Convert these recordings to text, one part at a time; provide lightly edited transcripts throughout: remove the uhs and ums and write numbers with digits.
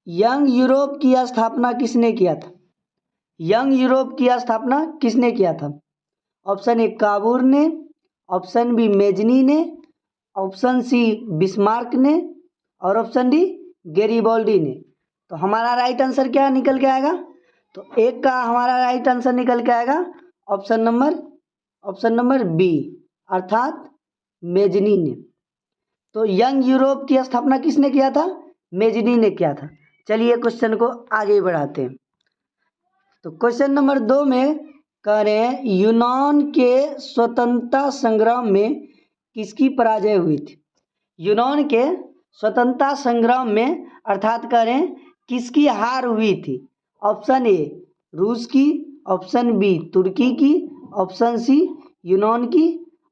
Young Europe की स्थापना किसने किया था? यंग यूरोप की स्थापना किसने किया था? ऑप्शन ए काबूर ने, ऑप्शन बी मेजनी ने, ऑप्शन सी बिस्मार्क ने और ऑप्शन डी गैरिबाल्डी ने। तो हमारा राइट आंसर क्या निकल के आएगा? तो एक का हमारा राइट आंसर निकल के आएगा ऑप्शन नंबर बी अर्थात मेजनी ने। तो यंग यूरोप की स्थापना किसने किया था? मेजनी ने किया था। चलिए क्वेश्चन को आगे बढ़ाते हैं। तो क्वेश्चन नंबर 2 में कह रहे हैं यूनान के स्वतंत्रता संग्राम में किसकी पराजय हुई थी? यूनान के स्वतंत्रता संग्राम में अर्थात कह रहे हैं किसकी हार हुई थी? ऑप्शन ए रूस की, ऑप्शन बी तुर्की की, ऑप्शन सी यूनान की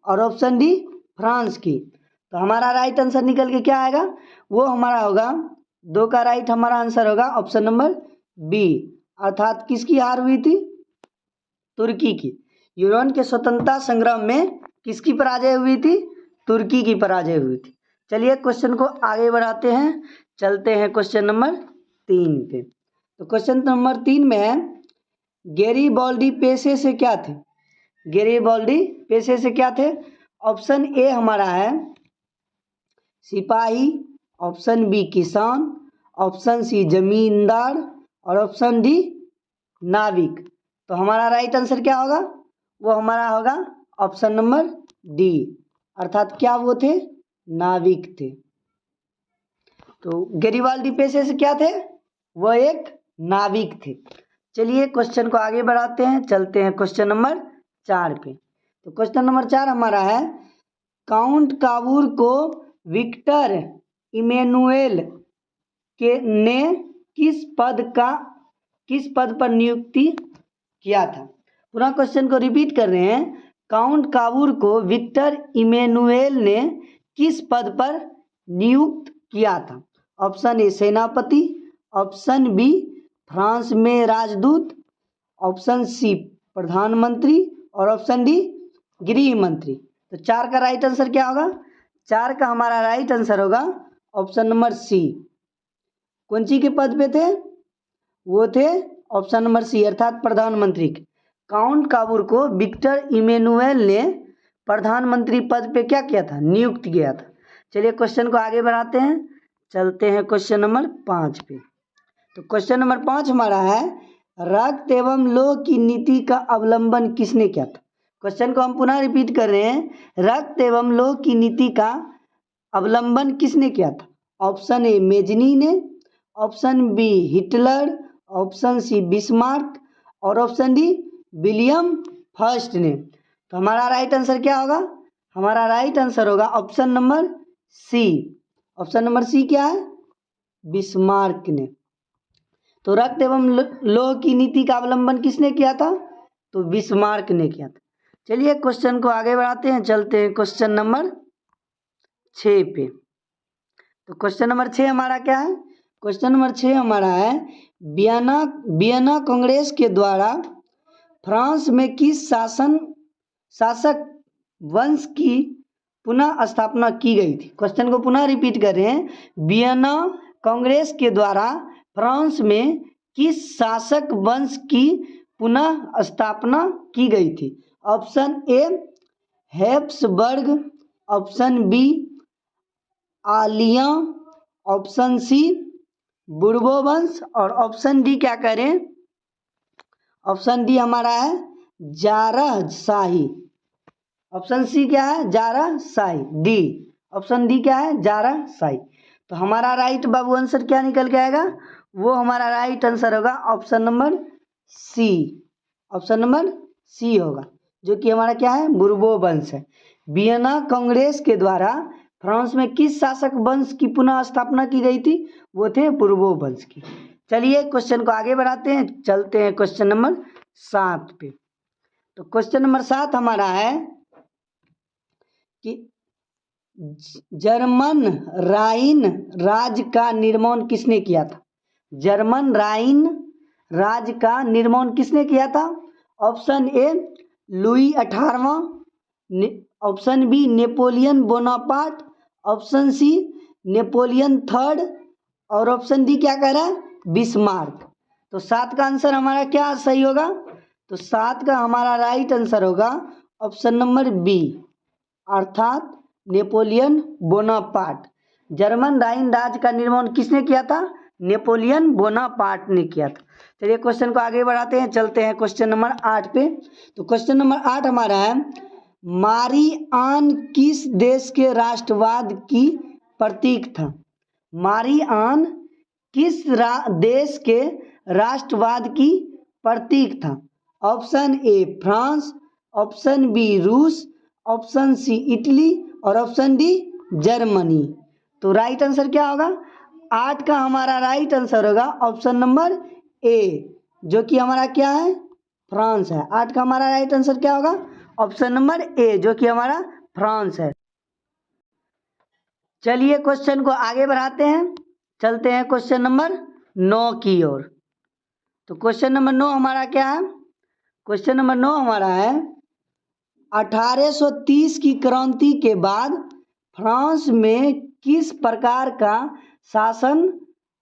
और ऑप्शन डी फ्रांस की। तो हमारा राइट आंसर निकल के क्या आएगा? वो हमारा होगा 2 का राइट हमारा आंसर होगा ऑप्शन नंबर बी अर्थात किसकी हार हुई थी? तुर्की की। यूनान के स्वतंत्रता संग्राम में किसकी पराजय हुई थी? तुर्की की पराजय हुई थी। चलिए क्वेश्चन को आगे बढ़ाते हैं, चलते हैं क्वेश्चन नंबर 3 पे। तो क्वेश्चन नंबर 3 में है गैरिबाल्डी पेशे से क्या थे? गैरिबाल्डी पेशे से क्या थे? ऑप्शन ए हमारा है सिपाही, ऑप्शन बी किसान, ऑप्शन सी जमींदार और ऑप्शन डी नाविक। तो हमारा राइट आंसर क्या होगा? वो हमारा होगा ऑप्शन नंबर डी अर्थात क्या वो थे? नाविक थे। तो गैरिबाल्डी पेशे से क्या थे? वो एक नाविक थे। चलिए क्वेश्चन को आगे बढ़ाते हैं, चलते हैं क्वेश्चन नंबर 4 पे। तो क्वेश्चन नंबर 4 हमारा है काउंट काबूर को विक्टर इमैनुएल ने किस पद पर नियुक्ति किया था? पुनः क्वेश्चन को रिपीट कर रहे हैं। काउंट काबूर को विक्टर इमैनुएल ने किस पद पर नियुक्त किया था? ऑप्शन ए सेनापति, ऑप्शन बी फ्रांस में राजदूत, ऑप्शन सी प्रधानमंत्री और ऑप्शन डी गृह मंत्री। तो 4 का राइट आंसर क्या होगा? 4 का हमारा राइट आंसर होगा ऑप्शन नंबर सी। कौन सी के पद पे थे? वो थे ऑप्शन नंबर सी अर्थात प्रधानमंत्री के। काउंट काबूर को विक्टर इमैनुएल ने प्रधानमंत्री पद पे क्या किया था? नियुक्त किया था। चलिए क्वेश्चन को आगे बढ़ाते हैं, चलते हैं क्वेश्चन नंबर 5 पे। तो क्वेश्चन नंबर 5 हमारा है रक्त एवं लोह की नीति का अवलंबन किसने किया था? क्वेश्चन को हम पुनः रिपीट कर रहे हैं। रक्त एवं लोह की नीति का अवलंबन किसने किया था? ऑप्शन ए मेजनी ने, option B Hitler, option C Bismarck और ऑप्शन डी विलियम फर्स्ट ने। तो हमारा राइट आंसर क्या होगा? हमारा राइट आंसर होगा option number C. Option number C क्या है? बिस्मार्क ने। तो रक्त एवं लोह की नीति का अवलंबन किसने किया था? तो बिस्मार्क ने किया था। चलिए क्वेश्चन को आगे बढ़ाते हैं, चलते हैं क्वेश्चन नंबर 6 पे। तो क्वेश्चन नंबर 6 हमारा क्या है? क्वेश्चन नंबर 6 हमारा है वियना कांग्रेस के द्वारा फ्रांस में किस शासक वंश की पुनः स्थापना की गई थी? क्वेश्चन को पुनः रिपीट कर रहे हैं। वियना कांग्रेस के द्वारा फ्रांस में किस शासक वंश की पुनः स्थापना की गई थी? Option a Habsburg, option b आलिया, ऑप्शन सी बुर्बो वंश और ऑप्शन डी क्या करें? ऑप्शन डी हमारा है जारहशाही। ऑप्शन सी क्या है? जारहशाही। डी ऑप्शन डी क्या है? जारहशाही। तो हमारा राइट बाबू आंसर क्या निकल के आएगा? वो हमारा राइट आंसर होगा option number C. Option number C होगा जो कि हमारा क्या है? बुर्बो वंश है। वियना कांग्रेस के द्वारा फ्रांस में किस शासक वंश की पुनः स्थापना की गई थी? वो थे बुर्बो वंश की। चलिए क्वेश्चन को आगे बढ़ाते हैं, चलते हैं क्वेश्चन नंबर 7 पे। तो क्वेश्चन नंबर 7 हमारा है कि जर्मन राइन राज्य का निर्माण किसने किया था? जर्मन राइन राज्य का निर्माण किसने किया था? ऑप्शन ए लुई 18वां, option b Napoleon Bonaparte, option c Napoleon third और ऑप्शन डी क्या कह रहा है, बिस्मार्क। तो 7 का आंसर हमारा क्या सही होगा, तो 7 का हमारा राइट आंसर होगा ऑप्शन नंबर बी, अर्थात नेपोलियन बोनापार्ट। जर्मन राइन राज्य का निर्माण किसने किया था, नेपोलियन बोनापार्ट ने किया था। चलिए क्वेश्चन को आगे बढ़ाते हैं, चलते हैं क्वेश्चन नंबर 8 पे। तो क्वेश्चन नंबर 8 हमारा है, मारी आन किस देश के राष्ट्रवाद की प्रतीक था। मारी आन किस देश के राष्ट्रवाद की प्रतीक था। Option A France, option B रूस, ऑप्शन सी इटली और ऑप्शन डी जर्मनी। तो राइट आंसर क्या होगा, 8 का हमारा राइट आंसर होगा ऑप्शन नंबर ए, जो कि हमारा क्या है, फ्रांस है। 8 का हमारा राइट आंसर क्या होगा, ऑप्शन नंबर ए, जो कि हमारा फ्रांस है। चलिए क्वेश्चन को आगे बढ़ाते हैं, चलते हैं क्वेश्चन नंबर 9 की ओर। तो क्वेश्चन नंबर 9 हमारा क्या है, क्वेश्चन नंबर 9 हमारा है, 1830 की क्रांति के बाद फ्रांस में किस प्रकार का शासन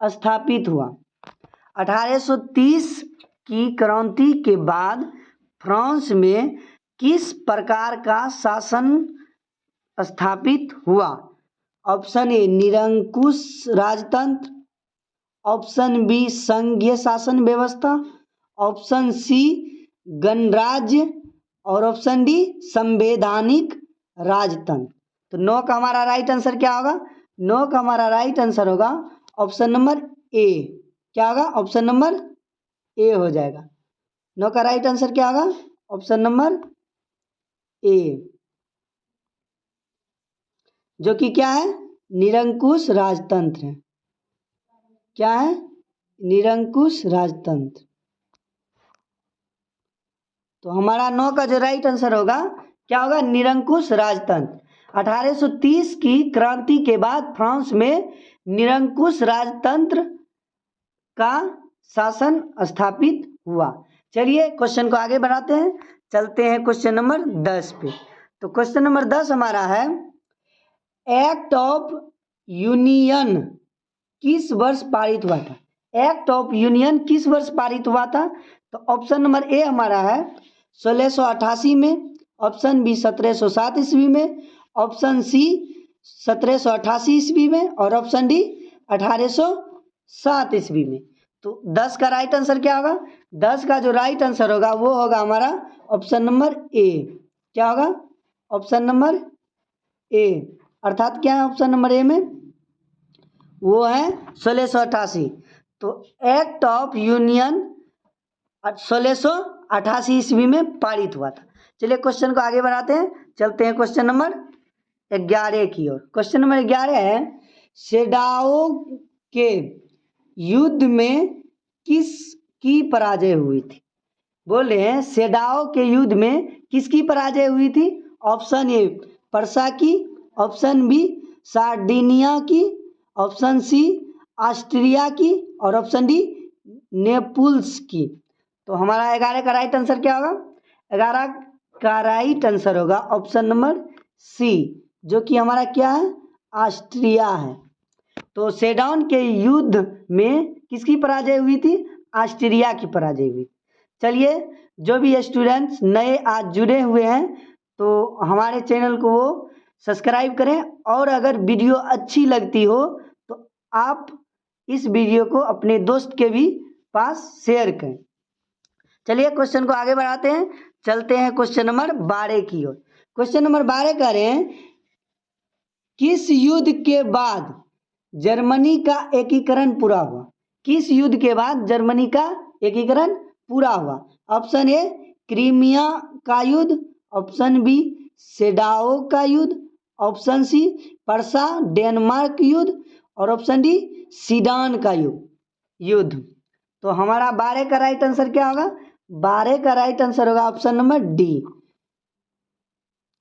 स्थापित हुआ। 1830 की क्रांति के बाद फ्रांस में किस प्रकार का शासन स्थापित हुआ। ऑप्शन ए निरंकुश राजतंत्र, ऑप्शन बी संघीय शासन व्यवस्था, ऑप्शन सी गणराज्य और ऑप्शन डी संवैधानिक राजतंत्र। तो 9 का हमारा राइट आंसर क्या होगा, 9 का हमारा राइट आंसर होगा ऑप्शन नंबर ए। क्या होगा, ऑप्शन नंबर ए हो जाएगा। 9 का राइट आंसर क्या होगा, ऑप्शन नंबर ए, जो कि क्या है, निरंकुश राजतंत्र है। क्या है, निरंकुश राजतंत्र। तो हमारा 9 का जो राइट आंसर होगा क्या होगा, निरंकुश राजतंत्र। 1830 की क्रांति के बाद फ्रांस में निरंकुश राजतंत्र का शासन स्थापित हुआ। चलिए क्वेश्चन को आगे बढ़ाते हैं, चलते हैं क्वेश्चन नंबर 10 पे। तो क्वेश्चन नंबर 10 हमारा है, एक्ट ऑफ यूनियन किस वर्ष पारित हुआ था। एक्ट ऑफ यूनियन किस वर्ष पारित हुआ था। तो ऑप्शन नंबर ए हमारा है 1688 में, ऑप्शन बी 1707 ईस्वी में, ऑप्शन सी 1788 ईस्वी में और ऑप्शन डी 1807 ईस्वी में। तो 10 का राइट आंसर क्या होगा, 10 का जो राइट आंसर होगा वो होगा हमारा ऑप्शन नंबर ए। क्या होगा, ऑप्शन नंबर ए, अर्थात क्या है ऑप्शन नंबर ए में, वो है 1688। तो एक्ट ऑफ यूनियन 1688 ईस्वी में पारित हुआ था। चलिए क्वेश्चन को आगे बढ़ाते हैं, चलते हैं क्वेश्चन नंबर 11 की ओर। क्वेश्चन नंबर 11 है, सेडाओ के युद्ध में किसकी पराजय हुई थी। बोल रहे हैं सेडाओ के युद्ध में किसकी पराजय हुई थी। ऑप्शन ए पर्सा की, ऑप्शन बी सार्डिनिया की, ऑप्शन सी ऑस्ट्रिया की और ऑप्शन डी नेपुल्स की। तो हमारा 11 का राइट आंसर क्या होगा, 11 का राइट आंसर होगा ऑप्शन नंबर सी, जो कि हमारा क्या है, ऑस्ट्रिया है। तो सेडान के युद्ध में किसकी पराजय हुई थी, ऑस्ट्रिया की पराजय हुई। चलिए जो भी स्टूडेंट्स नए आज जुड़े हुए हैं तो हमारे चैनल को वो सब्सक्राइब करें, और अगर वीडियो अच्छी लगती हो तो आप इस वीडियो को अपने दोस्त के भी पास शेयर करें। चलिए क्वेश्चन को आगे बढ़ाते हैं, चलते हैं क्वेश्चन नंबर 12 की ओर। क्वेश्चन नंबर 12 कह रहे हैं, किस युद्ध के बाद जर्मनी का एकीकरण पूरा हुआ। किस युद्ध के बाद जर्मनी का एकीकरण पूरा हुआ। ऑप्शन ए क्रीमिया का युद्ध, ऑप्शन बी सेडाओ का युद्ध, ऑप्शन सी पर्सा डेनमार्क युद्ध और ऑप्शन डी सीडान का युद्ध। तो हमारा 12 का राइट आंसर क्या होगा, 12 का राइट आंसर होगा ऑप्शन नंबर डी।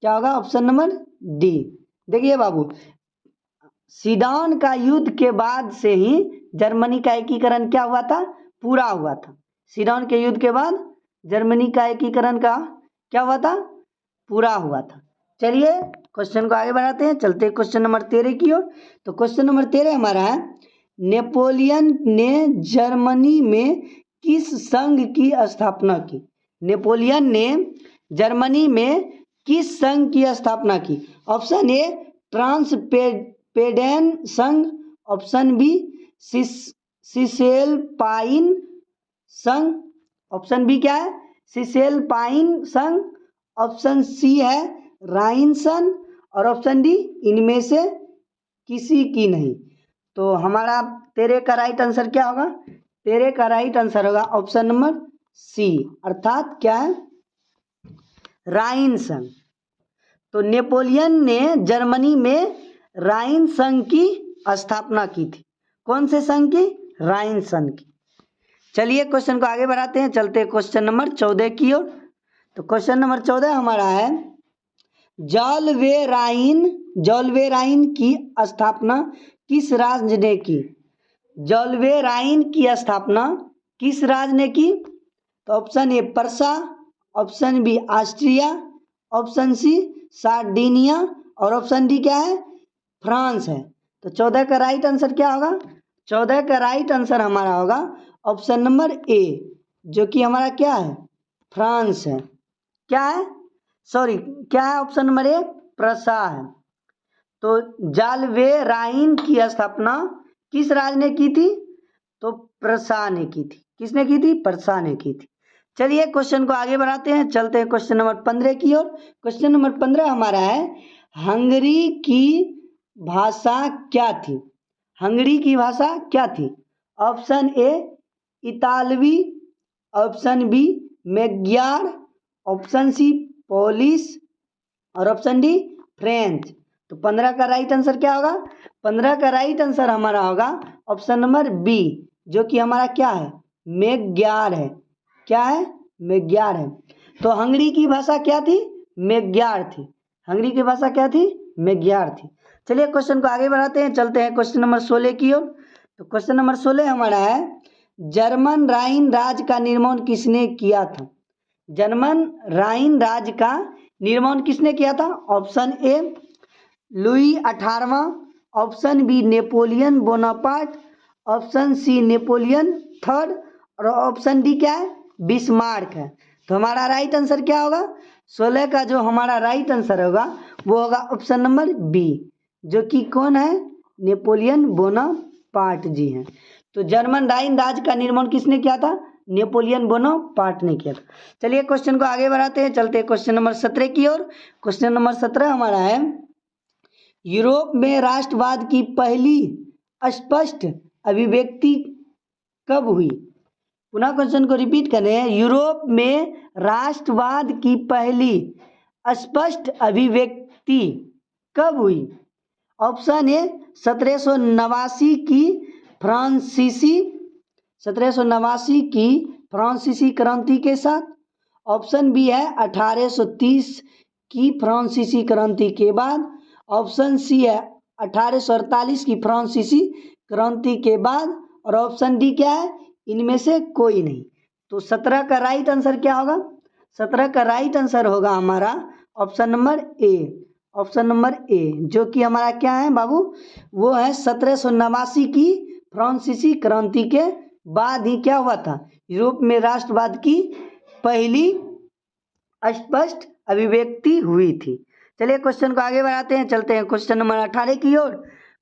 क्या होगा, ऑप्शन नंबर डी। देखिए बाबू, सीडान का युद्ध के बाद से ही जर्मनी का एकीकरण क्या हुआ था, पूरा हुआ था। सीडान के युद्ध के बाद जर्मनी का एकीकरण का क्या हुआ था, पूरा हुआ था। चलिए क्वेश्चन को आगे बढ़ाते हैं, चलते हैं क्वेश्चन नंबर 13 की ओर। तो क्वेश्चन नंबर 13 हमारा है, नेपोलियन ने जर्मनी में किस संघ की स्थापना की? नेपोलियन ने जर्मनी में किस संघ की स्थापना की? ऑप्शन ए ट्रांसपेडेन संघ, ऑप्शन बी सिसेलपाइन संघ, ऑप्शन बी क्या है? सिसेलपाइन संघ, ऑप्शन सी है राइन संघ और ऑप्शन डी इनमें से किसी की नहीं। तो हमारा तेरे का राइट आंसर क्या होगा? तेरे का राइट आंसर होगा ऑप्शन नंबर सी, अर्थात क्या है? राइन संघ। तो नेपोलियन ने जर्मनी में राइन संघ की स्थापना की थी। कौन से संघ की? राइन संघ की। चलिए क्वेश्चन को आगे बढ़ाते हैं, चलते हैं क्वेश्चन नंबर 14 की ओर। तो क्वेश्चन नंबर 14 हमारा है जॉलवेराइन की स्थापना किस राज्य ने की? जॉलवेराइन की स्थापना किस राज्य ने की? तो ऑप्शन ए पर्सा, option B Austria, option C Sardinia और ऑप्शन डी क्या है? फ्रांस है। तो 14 का राइट आंसर क्या होगा? 14 का राइट आंसर हमारा होगा ऑप्शन नंबर ए, जो कि हमारा क्या है? फ्रांस है। क्या है? सॉरी, क्या है ऑप्शन नंबर ए? प्रसा है। तो जॉलवेराइन की स्थापना किस राज्य ने की थी? तो प्रसा ने की थी। किसने की थी? प्रसा ने की थी। चलिए क्वेश्चन को आगे बढ़ाते हैं, चलते हैं क्वेश्चन नंबर 15 की ओर। क्वेश्चन नंबर 15 हमारा है हंगरी की भाषा क्या थी? हंगरी की भाषा क्या थी? ऑप्शन ए इतालवी, option B Magyar, option C Polish और ऑप्शन डी फ्रेंच। तो 15 का राइट आंसर क्या होगा? 15 का राइट आंसर हमारा होगा ऑप्शन नंबर बी, जो कि हमारा क्या है? मैग्यार है। क्या है? मैग्यार है। तो हंगरी की भाषा क्या थी? मैग्यार थी। हंगरी की भाषा क्या थी? मैग्यार थी। चलिए क्वेश्चन को आगे बढ़ाते हैं, चलते हैं क्वेश्चन नंबर 16 की ओर। तो क्वेश्चन नंबर 16 हमारा है जर्मन राइन राज्य का निर्माण किसने किया था? जर्मन राइन राज्य का निर्माण किसने किया था? ऑप्शन ए लुई 18वां, option b Napoleon Bonaparte, option c Napoleon third और ऑप्शन डी क्या है? बिस्मार्क है। तो हमारा राइट आंसर क्या होगा? 16 का जो हमारा राइट आंसर होगा वो होगा ऑप्शन नंबर बी, जो कि कौन है? नेपोलियन बोनापार्ट जी हैं। तो जर्मन राइन राज्य का निर्माण किसने किया था? नेपोलियन बोनापार्ट ने किया था। चलिए क्वेश्चन को आगे बढ़ाते हैं, चलते हैं क्वेश्चन नंबर 17 की ओर। क्वेश्चन नंबर 17 हमारा है यूरोप में राष्ट्रवाद की पहली स्पष्ट अभिव्यक्ति कब हुई? पुनः क्वेश्चन को रिपीट करें। यूरोप में राष्ट्रवाद की पहली स्पष्ट अभिव्यक्ति कब हुई? ऑप्शन ए 1789 की फ्रांसीसी क्रांति के साथ, ऑप्शन बी है 1830 की फ्रांसीसी क्रांति के बाद, ऑप्शन सी है 1848 की फ्रांसीसी क्रांति के बाद और ऑप्शन डी क्या है? इनमें से कोई नहीं। तो 17 का राइट आंसर क्या होगा? 17 का राइट आंसर होगा हमारा option number A, option number A, जो कि हमारा क्या है बाबू? वो है 1789 की फ्रांसीसी क्रांति के बाद ही क्या हुआ था? यूरोप में राष्ट्रवाद की पहली स्पष्ट अभिव्यक्ति हुई थी। चलिए क्वेश्चन को आगे बढ़ाते हैं, चलते हैं क्वेश्चन नंबर 18 की ओर।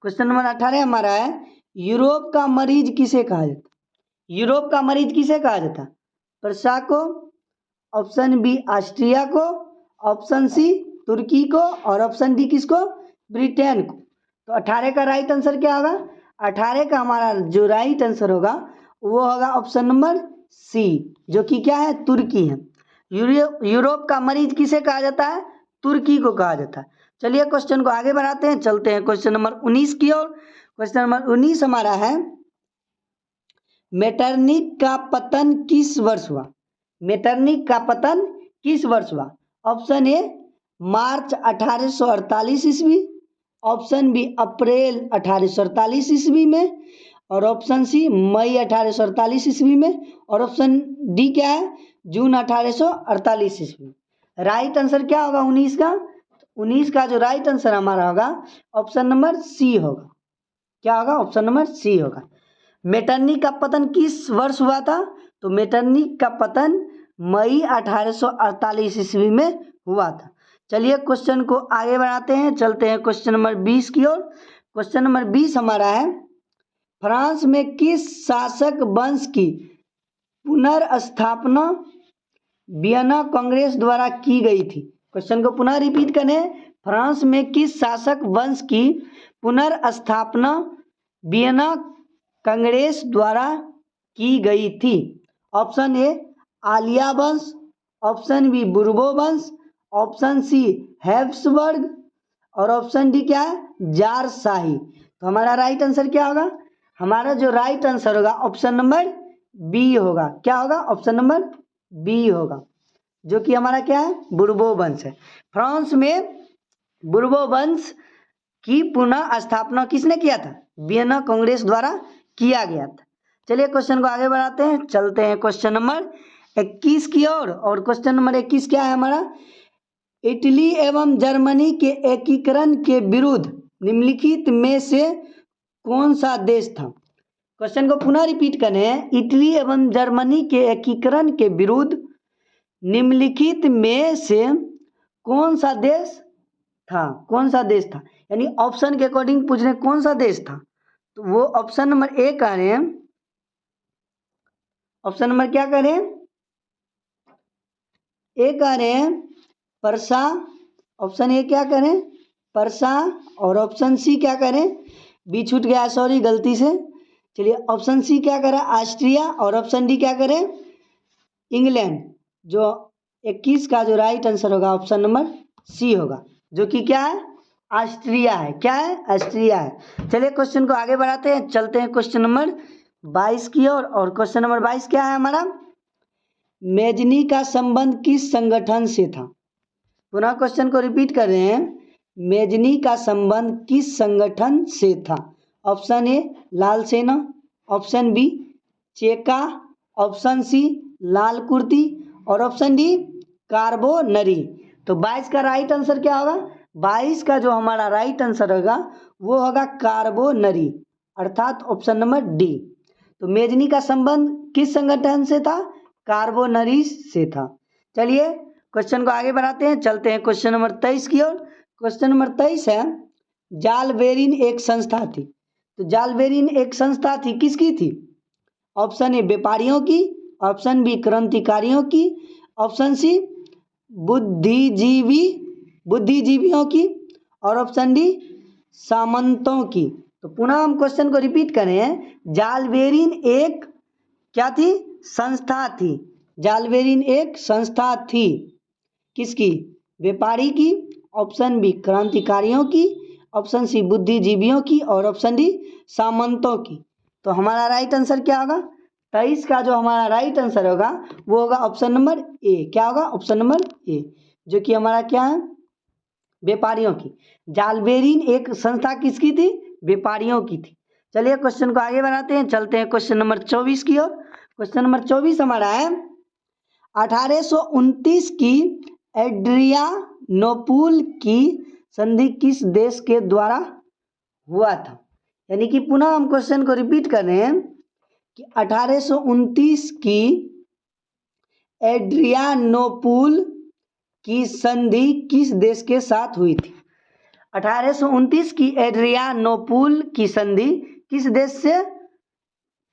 क्वेश्चन नंबर 18 हमारा है यूरोप का मरीज किसे कहा जाता? यूरोप का मरीज किसे कहा जाता? प्रसा को, ऑप्शन बी ऑस्ट्रिया को, ऑप्शन सी तुर्की को और ऑप्शन डी किसको? ब्रिटेन को। तो 18 का राइट आंसर क्या होगा? 18 का हमारा जो राइट आंसर होगा वो होगा ऑप्शन नंबर सी, जो कि क्या है? तुर्की है। यूरोप का मरीज किसे कहा जाता है? तुर्की को कहा जाता है। चलिए क्वेश्चन को आगे बढ़ाते हैं, चलते हैं क्वेश्चन नंबर 19 की ओर। क्वेश्चन नंबर 19 हमारा है मेटरनिक का पतन किस वर्ष हुआ? मेटरनिक का पतन किस वर्ष हुआ? ऑप्शन ए मार्च 1848 ईस्वी, ऑप्शन बी अप्रैल 1848 ईस्वी में और ऑप्शन सी मई 1848 ईस्वी में और ऑप्शन डी क्या है? जून 1848 ईस्वी। राइट आंसर क्या होगा 19 का? 19 का जो राइट आंसर हमारा होगा ऑप्शन नंबर सी होगा। क्या होगा? ऑप्शन नंबर सी होगा। मेटरनिक का पतन किस वर्ष हुआ था? तो मेटरनिक का पतन मई 1848 ईस्वी में हुआ था। चलिए क्वेश्चन को आगे बढ़ाते हैं, चलते हैं क्वेश्चन नंबर 20 की ओर। क्वेश्चन नंबर 20 हमारा है, फ्रांस में किस शासक वंश की पुनर्स्थापना वियना कांग्रेस द्वारा की गई थी? क्वेश्चन को पुनः रिपीट करें, फ्रांस में किस शासक वंश की पुनर्स्थापना वियना कांग्रेस द्वारा की गई थी? ऑप्शन ए आलिया वंश, ऑप्शन बी बुर्बो वंश, ऑप्शन सी हैब्सबर्ग और ऑप्शन डी क्या है? जार शाही। तो हमारा राइट आंसर क्या होगा? हमारा जो राइट आंसर होगा ऑप्शन नंबर बी होगा। क्या होगा? ऑप्शन नंबर बी होगा, जो कि हमारा क्या है? बुर्बो वंश है। फ्रांस में बुर्बो वंश की पुनः स्थापना किसने किया था? वियना कांग्रेस द्वारा किया गया था। चलिए क्वेश्चन को आगे बढ़ाते हैं, चलते हैं क्वेश्चन नंबर 21 की ओर। और क्वेश्चन नंबर 21 क्या है हमारा? इटली एवं जर्मनी के एकीकरण के विरुद्ध निम्नलिखित में से कौन सा देश था? क्वेश्चन को पुनः रिपीट करें, इटली एवं जर्मनी के एकीकरण के विरुद्ध निम्नलिखित में से कौन सा देश था? कौन सा देश था? यानी ऑप्शन के अकॉर्डिंग पूछ रहे कौन सा देश था, तो वो ऑप्शन नंबर ए कह रहे हैं। ऑप्शन नंबर क्या कह रहे हैं? ए कह रहे हैं परसा। ऑप्शन ए क्या करें? परसा। और ऑप्शन सी क्या करें? बी छूट गया, सॉरी गलती से। चलिए ऑप्शन सी क्या करें? ऑस्ट्रिया। और ऑप्शन डी क्या करें? इंग्लैंड। जो 21 का जो राइट आंसर होगा ऑप्शन नंबर सी होगा, जो कि क्या है? ऑस्ट्रिया है। क्या है? ऑस्ट्रिया है। चलिए क्वेश्चन को आगे बढ़ाते हैं, चलते हैं क्वेश्चन नंबर 22 की ओर। और क्वेश्चन नंबर 22 क्या है हमारा? मेजनी का संबंध किस संगठन से था? पुनः क्वेश्चन को रिपीट कर रहे हैं, मेजनी का संबंध किस संगठन से था? ऑप्शन ए लाल सेना, ऑप्शन बी चेका, ऑप्शन सी लाल कुर्ती और ऑप्शन डी कार्बोनरी। तो 22 का राइट आंसर क्या होगा? 22 का जो हमारा राइट आंसर होगा वो होगा कार्बोनरी, अर्थात ऑप्शन नंबर डी। तो मेजनी का संबंध किस संगठन से था? कार्बोनरी से था। चलिए क्वेश्चन को आगे बढ़ाते हैं, चलते हैं क्वेश्चन नंबर 23 की ओर। क्वेश्चन नंबर 23 है, जालबेरिन एक संस्था थी। तो जालबेरिन एक संस्था थी, किसकी थी? ऑप्शन ए व्यापारियों की, ऑप्शन बी क्रांतिकारियों की, ऑप्शन सी बुद्धिजीवियों की और ऑप्शन डी सामंतों की। तो पुनः हम क्वेश्चन को रिपीट करें, जालबेरिन एक क्या थी? संस्था थी। जालबेरिन एक संस्था थी, किसकी? व्यापारी की, ऑप्शन बी क्रांतिकारियों की, ऑप्शन सी बुद्धिजीवियों की और ऑप्शन डी सामंतों की। तो हमारा राइट आंसर क्या होगा? 23 का जो हमारा राइट आंसर होगा वो होगा ऑप्शन नंबर ए। क्या होगा? ऑप्शन नंबर ए, जो कि हमारा क्या है? व्यापारियों की। जालबेरिन एक संस्था किसकी थी? व्यापारियों की थी। चलिए क्वेश्चन को आगे बढ़ाते हैं, चलते हैं क्वेश्चन नंबर 24 की ओर। क्वेश्चन नंबर 24 हमारा है, 1829 की एड्रियानोपुल की संधि किस देश के द्वारा हुआ था? यानी कि पुनः हम क्वेश्चन को रिपीट कर रहे हैं कि 1829 की एड्रियानोपुल की संधि किस देश के साथ हुई थी? 1829 की एड्रियानोपुल की संधि किस देश से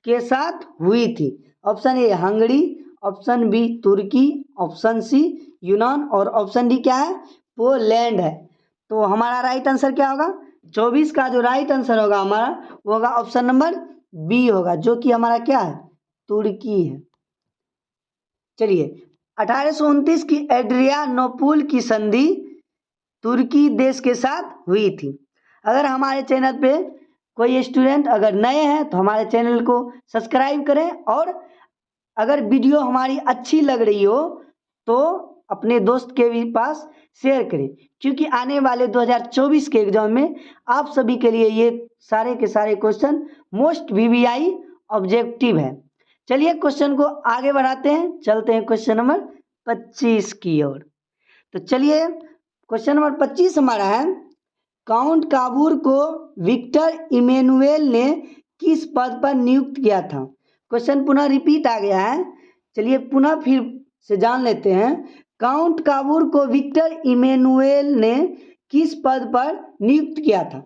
के साथ हुई थी? Option A Hungary, option B तुर्की, ऑप्शन सी यूनान और ऑप्शन डी क्या है? पोलैंड है। तो हमारा राइट आंसर क्या होगा? 24 का जो राइट आंसर होगा हमारा वो होगा ऑप्शन नंबर बी होगा, जो कि हमारा क्या है? तुर्की है। चलिए 1829 की एड्रियानोपुल की संधि तुर्की देश के साथ हुई थी। अगर हमारे चैनल पे कोई स्टूडेंट अगर नए हैं तो हमारे चैनल को सब्सक्राइब करें, और अगर वीडियो हमारी अच्छी लग रही हो तो अपने दोस्त के भी पास शेयर करें, क्योंकि आने वाले 2024 के एग्जाम में आप सभी के लिए ये सारे के सारे क्वेश्चन मोस्ट VVI ऑब्जेक्टिव है। चलिए क्वेश्चन को आगे बढ़ाते हैं, चलते हैं क्वेश्चन नंबर 25 की ओर। तो चलिए क्वेश्चन नंबर 25 हमारा है, काउंट काबूर को विक्टर इमैनुएल ने किस पद पर नियुक्त किया था? क्वेश्चन पुनः रिपीट आ गया है, चलिए पुनः फिर से जान लेते हैं। काउंट काबूर को विक्टर इमैनुएल ने किस पद पर नियुक्त किया था?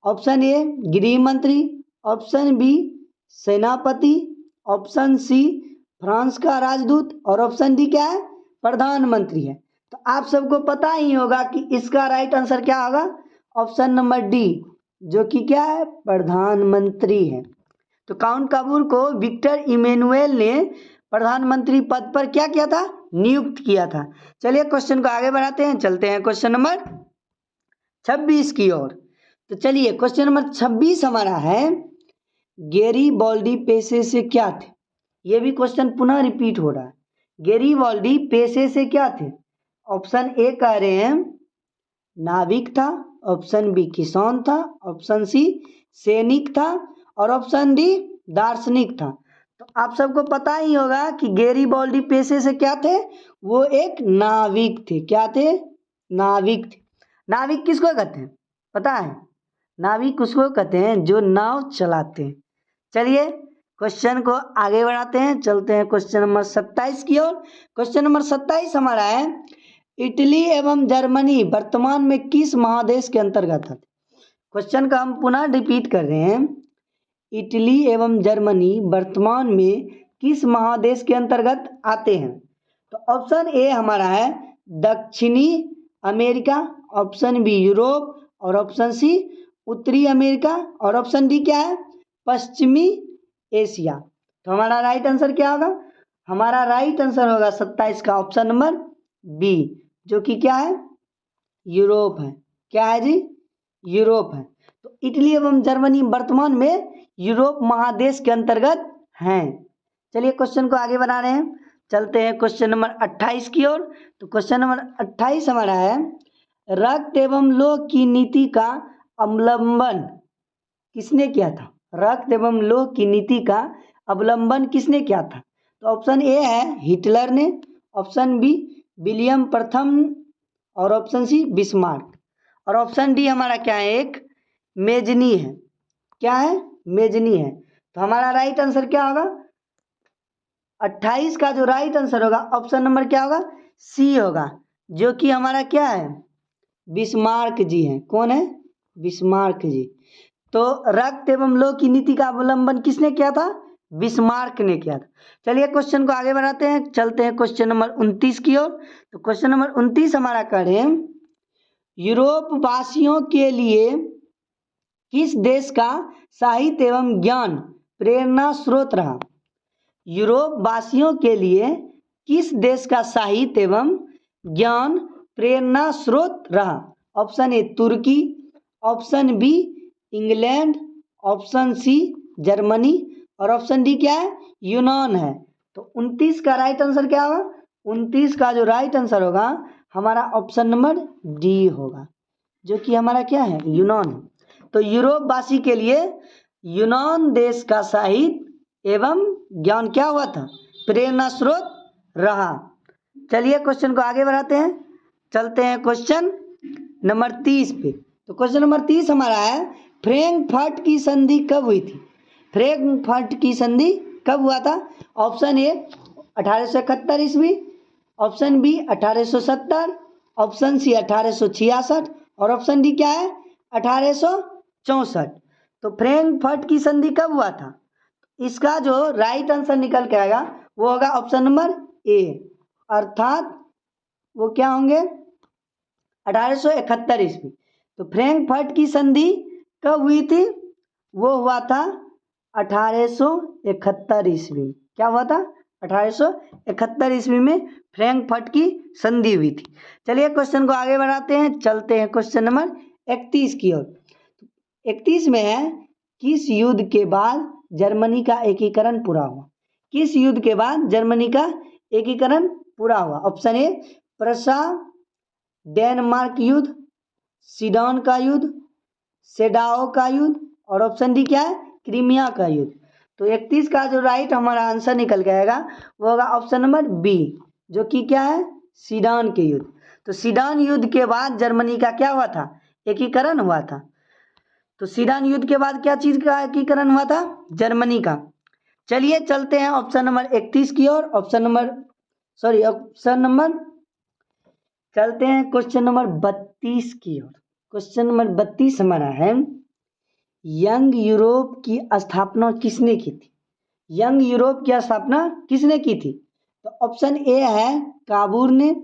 ऑप्शन ए गृह मंत्री, ऑप्शन बी सेनापति, ऑप्शन सी फ्रांस का राजदूत और ऑप्शन डी क्या है? प्रधानमंत्री है। तो आप सबको पता ही होगा कि इसका राइट आंसर क्या होगा? ऑप्शन नंबर डी, जो कि क्या है? प्रधानमंत्री है। तो काउंट काबूर को विक्टर इमैनुएल ने प्रधानमंत्री पद पर क्या किया था? नियुक्त किया था। चलिए क्वेश्चन को आगे बढ़ाते हैं, चलते हैं क्वेश्चन नंबर 26 की ओर। तो चलिए क्वेश्चन नंबर 26 हमारा है, गैरीबाल्डी पेशे से क्या थे? ये भी क्वेश्चन पुनः रिपीट हो रहा है। गैरीबाल्डी पेशे से क्या थे? ऑप्शन ए कह रहे हैं नाविक था, ऑप्शन बी किसान था, ऑप्शन सी सैनिक था और ऑप्शन डी दार्शनिक था। तो आप सबको पता ही होगा कि गैरीबाल्डी पेशे से क्या थे? वो एक नाविक थे। क्या थे? नाविक थे। नाविक किसको कहते हैं पता है? नाविक उसको कहते हैं जो नाव चलाते हैं। चलिए क्वेश्चन को आगे बढ़ाते हैं, चलते हैं क्वेश्चन नंबर 27 की ओर। क्वेश्चन नंबर 27 हमारा है, इटली एवं जर्मनी वर्तमान में किस महादेश के अंतर्गत है? क्वेश्चन का हम पुनः रिपीट कर रहे हैं, इटली एवं जर्मनी वर्तमान में किस महादेश के अंतर्गत आते हैं? तो ऑप्शन ए हमारा है दक्षिणी अमेरिका, ऑप्शन बी यूरोप और ऑप्शन सी उत्तरी अमेरिका और ऑप्शन डी क्या है? पश्चिमी एशिया। तो हमारा राइट आंसर क्या होगा? हमारा राइट आंसर होगा 27 का ऑप्शन नंबर बी, जो कि क्या है? यूरोप है। क्या है जी? यूरोप है। तो इटली एवं जर्मनी वर्तमान में यूरोप महादेश के अंतर्गत हैं। चलिए क्वेश्चन को आगे बढ़ा रहे हैं, चलते हैं क्वेश्चन नंबर 28 की ओर। तो क्वेश्चन नंबर 28 हमारा है, रक्त एवं लोह की नीति का अवलंबन किसने किया था? रक्त एवं लोह की नीति का अवलंबन किसने किया था? तो ऑप्शन ए है हिटलर ने, ऑप्शन बी विलियम प्रथम और ऑप्शन सी बिस्मार्क और ऑप्शन डी हमारा क्या है? एक मेजनी है। क्या है? मेजनी है। तो हमारा राइट आंसर क्या होगा? 28 का जो राइट आंसर होगा ऑप्शन नंबर क्या होगा? सी होगा, जो कि हमारा क्या है? बिस्मार्क जी हैं। कौन है? बिस्मार्क जी। तो रक्त एवं लोह की नीति का अवलंबन किसने किया था? बिस्मार्क ने किया था। चलिए क्वेश्चन को आगे बढ़ाते हैं, चलते हैं क्वेश्चन नंबर 29 की ओर। तो क्वेश्चन नंबर 29 हमारा करें, यूरोप वासियों के लिए किस देश का साहित्य एवं ज्ञान प्रेरणा स्रोत रहा? यूरोप वासियों के लिए किस देश का साहित्य एवं ज्ञान प्रेरणा स्रोत रहा? ऑप्शन ए तुर्की, option B England, option C Germany और ऑप्शन डी क्या है? यूनान है। तो 29 का राइट आंसर क्या होगा? 29 का जो राइट आंसर होगा हमारा ऑप्शन नंबर डी होगा, जो कि हमारा क्या है? यूनान है। तो यूरोप वासी के लिए यूनान देश का साहित्य एवं ज्ञान क्या हुआ था? प्रेरणा स्रोत रहा। चलिए क्वेश्चन को आगे बढ़ाते हैं, चलते हैं क्वेश्चन नंबर 30 पे। तो क्वेश्चन नंबर 30 हमारा है, फ्रैंकफर्ट की संधि कब हुई थी? फ्रैंकफर्ट की संधि कब हुआ था? ऑप्शन ए 1871 ईस्वी, ऑप्शन बी 1870, ऑप्शन सी 1866 और ऑप्शन डी क्या है? 1864। तो फ्रैंकफर्ट की संधि कब हुआ था? इसका जो राइट आंसर निकल के आएगा वो होगा ऑप्शन नंबर ए, अर्थात वो क्या होंगे? 1871 ईस्वी। तो फ्रैंकफर्ट की संधि कब हुई थी? वो हुआ था 1871 ईस्वी। क्या हुआ था? 1871 ईस्वी में फ्रैंकफर्ट की संधि हुई थी। चलिए क्वेश्चन को आगे बढ़ाते हैं, चलते हैं क्वेश्चन नंबर 31 की ओर। 31 में है, किस युद्ध के बाद जर्मनी का एकीकरण पूरा हुआ? किस युद्ध के बाद जर्मनी का एकीकरण पूरा हुआ? ऑप्शन ए प्रशा डेनमार्क युद्ध, सीडन का युद्ध, सेडाओ का युद्ध और ऑप्शन डी क्या है? क्रीमिया का युद्ध। तो 31 का जो राइट हमारा आंसर निकल के आएगा वो होगा ऑप्शन नंबर बी, जो कि क्या है? सीडन के युद्ध। तो सीडन युद्ध के बाद जर्मनी का क्या हुआ था? एकीकरण हुआ था। तो सीडान युद्ध के बाद क्या चीज का एकीकरण हुआ था? जर्मनी का। चलिए चलते हैं ऑप्शन नंबर 31 की ओर। ऑप्शन नंबर चलते हैं क्वेश्चन नंबर 32 की ओर। क्वेश्चन नंबर 32 हमारा है, यंग यूरोप की स्थापना किसने की थी? यंग यूरोप की स्थापना किसने की थी? तो ऑप्शन ए है काबूर ने,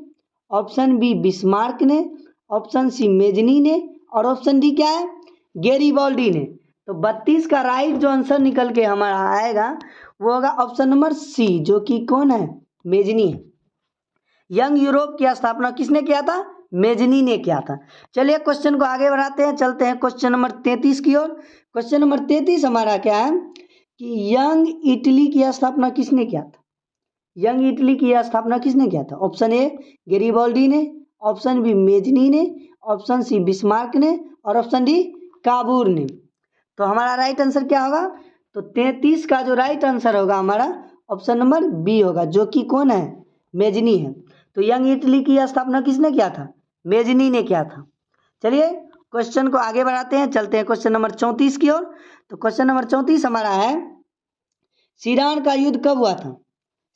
ऑप्शन बी बिस्मार्क ने, ऑप्शन सी मेजनी ने, और ऑप्शन डी क्या है? गैरीबाल्डी ने। तो 32 का राइट जो आंसर निकल के हमारा आएगा वो होगा ऑप्शन नंबर सी, जो कि कौन है? मेजनी है। यंग यूरोप की स्थापना किसने किया था? मेजनी ने किया था। चलिए क्वेश्चन को आगे बढ़ाते हैं, चलते हैं क्वेश्चन नंबर 33 की ओर। क्वेश्चन नंबर 33 हमारा क्या है कि यंग इटली की स्थापना किसने किया था? यंग इटली की स्थापना किसने किया था? ऑप्शन ए गैरीबाल्डी ने, ऑप्शन बी मेजनी ने, ऑप्शन सी बिस्मार्क ने, और ऑप्शन डी काबूर ने। तो हमारा राइट आंसर क्या होगा? तो 33 का जो राइट आंसर होगा हमारा ऑप्शन नंबर बी होगा, जो कि कौन है? मेजनी है। तो यंग इटली की स्थापना किसने किया था? मेजनी ने किया था। चलिए क्वेश्चन को आगे बढ़ाते हैं, चलते हैं क्वेश्चन नंबर 34 की ओर। तो क्वेश्चन नंबर 34 हमारा है, सीडान का युद्ध कब हुआ था?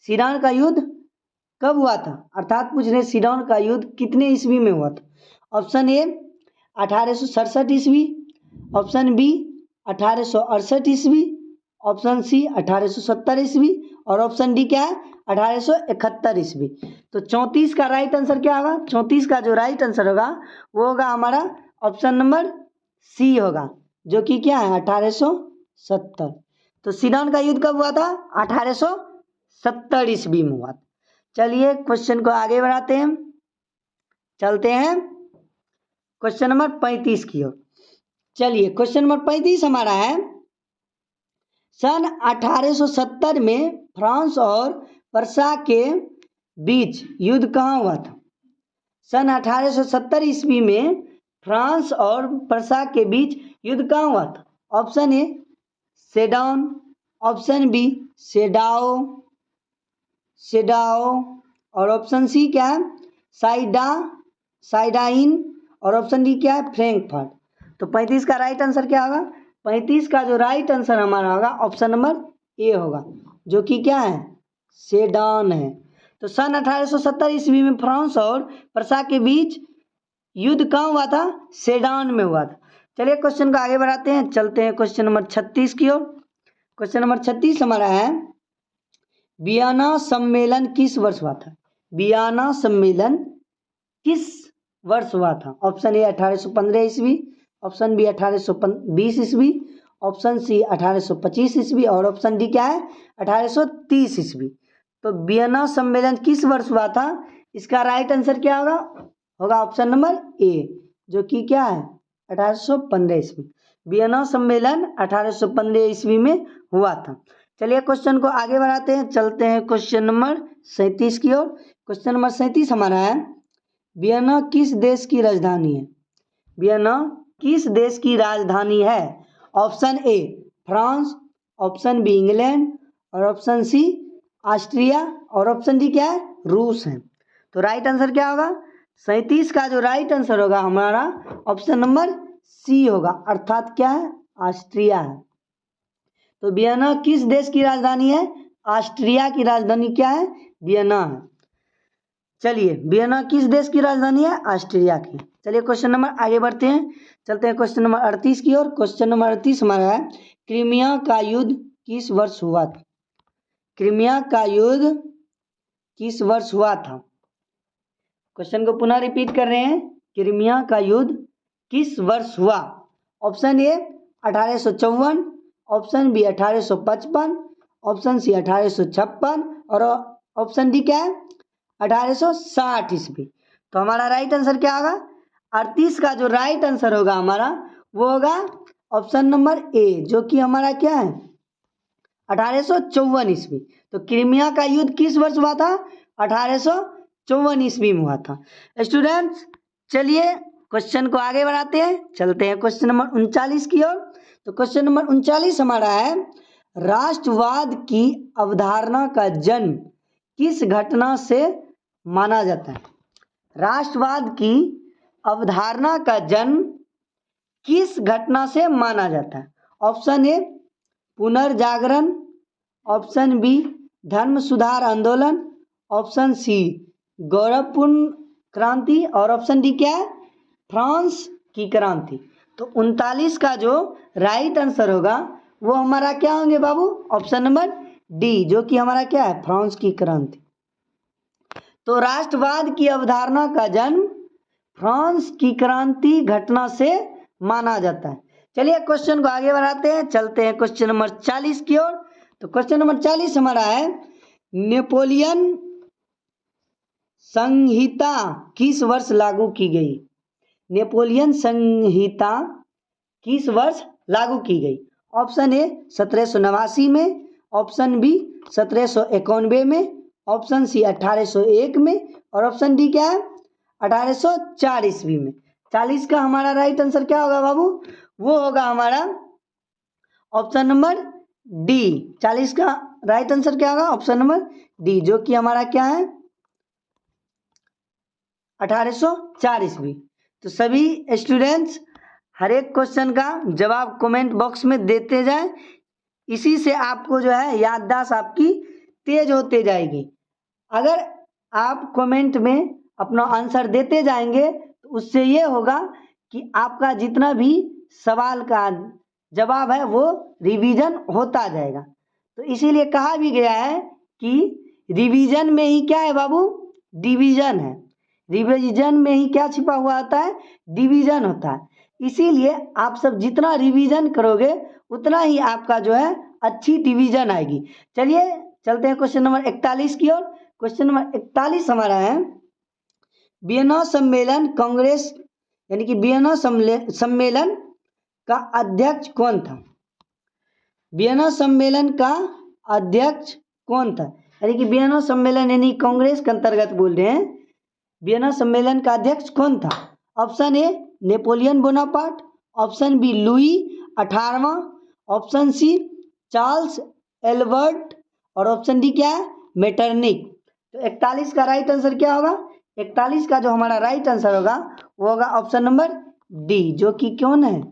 सीडान का युद्ध कब हुआ था? अर्थात पूछ रहे सीडान का युद्ध कितने ईस्वी में हुआ था? ऑप्शन ए 1867 ईस्वी, ऑप्शन बी 1868 ईस्वी, ऑप्शन सी 1870 ईस्वी, और ऑप्शन डी क्या है? 1871 ईस्वी। तो 34 का राइट आंसर क्या होगा? 34 का जो राइट आंसर होगा वो होगा हमारा ऑप्शन नंबर सी होगा, जो कि क्या है? 1870। तो सीडान का युद्ध कब हुआ था? 1870 ईस्वी में हुआ। चलिए क्वेश्चन को आगे बढ़ाते हैं, चलते हैं क्वेश्चन नंबर 35 की ओर। चलिए क्वेश्चन नंबर 35 हमारा है, सन 1870 में फ्रांस और प्रसा के बीच युद्ध कहाँ हुआ था? सन 1870 ईस्वी में फ्रांस और प्रसा के बीच युद्ध कहाँ हुआ था? Option a Sedan, option b Sadowa, और ऑप्शन सी क्या है? साइडाइन, और ऑप्शन डी क्या है? फ्रैंकफर्ट। तो 35 का राइट आंसर क्या होगा? 35 का जो राइट आंसर हमारा होगा ऑप्शन नंबर ए होगा, जो कि क्या है? सेडान है। तो सन 1870 ईस्वी में फ्रांस और प्रसा के बीच युद्ध कहाँ हुआ था? सेडान में हुआ था। चलिए क्वेश्चन को आगे बढ़ाते हैं, चलते हैं क्वेश्चन नंबर 36 की ओर। क्वेश्चन नंबर 36 हमारा है, वियना सम्मेलन किस वर्ष हुआ था? वियना सम्मेलन किस वर्ष हुआ था? ऑप्शन ए 1815 ईस्वी, ऑप्शन बी 1820 ईस्वी, ऑप्शन सी 1825 ईस्वी, और ऑप्शन डी क्या है? 1830 ईस्वी। तो वियना सम्मेलन किस वर्ष हुआ था? इसका राइट आंसर क्या होगा ऑप्शन नंबर ए, जो कि क्या है? 1815 ईस्वी। वियना सम्मेलन 1815 ईस्वी में हुआ था। चलिए क्वेश्चन को आगे बढ़ाते हैं, चलते हैं क्वेश्चन नंबर 37 की ओर। क्वेश्चन नंबर 37 हमारा है, वियना किस देश की राजधानी है? वियना किस देश की राजधानी है? Option A France, option B England, और ऑप्शन सी ऑस्ट्रिया, और ऑप्शन डी क्या है? रूस है। तो राइट आंसर क्या होगा? 37 का जो राइट आंसर होगा हमारा ऑप्शन नंबर सी होगा, अर्थात क्या है? ऑस्ट्रिया है। तो वियना किस देश की राजधानी है? ऑस्ट्रिया की राजधानी क्या है? वियना है। चलिए वियना किस देश की राजधानी है? ऑस्ट्रिया की। चलिए क्वेश्चन नंबर आगे बढ़ते हैं, चलते हैं क्वेश्चन नंबर 38 की ओर। क्वेश्चन नंबर 38 हमारा है, क्रीमिया का युद्ध किस वर्ष हुआ था? क्रीमिया का युद्ध किस वर्ष हुआ था? क्वेश्चन को पुनः रिपीट कर रहे हैं, क्रीमिया का युद्ध किस वर्ष हुआ? Option A 1854, option B 1855, option C 1856, और ऑप्शन डी क्या है? 1860 ईस्वी। तो हमारा राइट आंसर क्या होगा? 38 का जो राइट आंसर होगा हमारा वो होगा ऑप्शन नंबर ए, जो कि हमारा क्या है? 1854 ईस्वी। तो क्रीमिया का युद्ध किस वर्ष हुआ था? 1854 ईस्वी में हुआ था। स्टूडेंट्स चलिए क्वेश्चन को आगे बढ़ाते हैं, चलते हैं क्वेश्चन नंबर 39 की ओर। तो क्वेश्चन नंबर 39 हमारा है, राष्ट्रवाद की अवधारणा का जन्म किस घटना से माना जाता है? राष्ट्रवाद की अवधारणा का जन्म किस घटना से माना जाता है? ऑप्शन ए पुनर्जागरण, ऑप्शन बी धर्म सुधार आंदोलन, ऑप्शन सी गौरवपूर्ण क्रांति और ऑप्शन डी क्या है? फ्रांस की क्रांति। तो 39 का जो राइट आंसर होगा वो हमारा क्या होंगे बाबू? ऑप्शन नंबर डी, जो कि हमारा क्या है? फ्रांस की क्रांति। तो राष्ट्रवाद की अवधारणा का जन्म फ्रांस की क्रांति घटना से माना जाता है। चलिए क्वेश्चन को आगे बढ़ाते हैं, चलते हैं क्वेश्चन नंबर 40 की ओर। तो क्वेश्चन नंबर 40 हमारा है, नेपोलियन संहिता किस वर्ष लागू की गई? नेपोलियन संहिता किस वर्ष लागू की गई? ऑप्शन ए 1789 में, ऑप्शन बी 1791 में, ऑप्शन सी 1801 में और ऑप्शन डी क्या है? 1804 ईस्वी में। 40 का हमारा राइट आंसर क्या होगा बाबू? वो होगा हमारा ऑप्शन नंबर डी। 40 का राइट आंसर क्या होगा? ऑप्शन नंबर डी, जो कि हमारा क्या है? 1804 ईस्वी। तो सभी स्टूडेंट्स हर एक क्वेश्चन का जवाब कमेंट बॉक्स में देते जाएं, इसी से आपको जो है याददाश्त आपकी तेज होते जाएगी। अगर आप कमेंट में अपना आंसर देते जाएंगे तो उससे ये होगा कि आपका जितना भी सवाल का जवाब है वो रिवीजन होता जाएगा। तो इसीलिए कहा भी गया है कि रिवीजन में ही क्या है बाबू? डिवीजन है। रिवीजन में ही क्या छिपा हुआ होता है? डिवीजन होता है। इसीलिए आप सब जितना रिवीजन करोगे उतना ही आपका जो है अच्छी डिवीजन आएगी। चलिए चलते हैं क्वेश्चन नंबर 41 की ओर। क्वेश्चन नंबर 41 हमारा है, वियना सम्मेलन कांग्रेस यानी कि वियना सम्मेलन का अध्यक्ष कौन था? वियना सम्मेलन का अध्यक्ष कौन था? यानी कि वियना सम्मेलन यानी कांग्रेस के अंतर्गत बोल रहे हैं। वियना सम्मेलन का अध्यक्ष कौन था? Option a Napoleon Bonaparte, option b Louis 18वां, ऑप्शन सी चार्ल्स एल्बर्ट और ऑप्शन डी क्या है? मेटरनिक। तो 41 का राइट आंसर क्या होगा? 41 का जो हमारा राइट आंसर होगा वो होगा ऑप्शन नंबर डी, जो कि कौन है?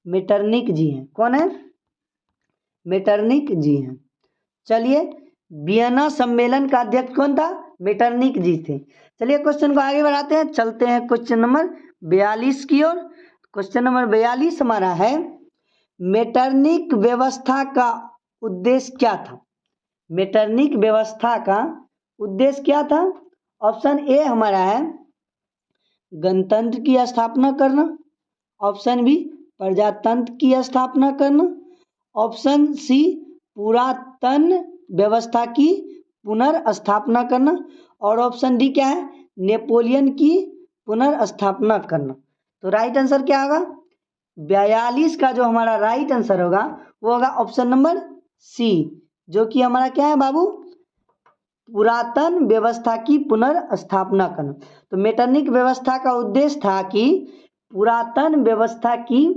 मेटरनिक जी हैं। कौन है? मेटरनिक जी हैं। चलिए वियना सम्मेलन का अध्यक्ष कौन था? मेटरनिक जी थे। चलिए क्वेश्चन को आगे बढ़ाते हैं, चलते हैं क्वेश्चन नंबर 42 की ओर। क्वेश्चन नंबर 42 हमारा है, मेटरनिक व्यवस्था का उद्देश्य क्या था? मेटरनिक व्यवस्था का उद्देश्य क्या था? ऑप्शन ए हमारा है गणतंत्र की स्थापना करना, ऑप्शन बी प्रजातंत्र की स्थापना करना, ऑप्शन सी पुरातन व्यवस्था की पुनर्स्थापना करना और ऑप्शन डी क्या है? नेपोलियन की पुनर्स्थापना करना। तो राइट आंसर क्या होगा? 42 का जो हमारा राइट आंसर होगा वो होगा ऑप्शन नंबर सी, जो कि हमारा क्या है बाबू? पुरातन व्यवस्था की पुनर्स्थापना करना। तो मेटरनिक व्यवस्था का उद्देश्य था कि पुरातन व्यवस्था की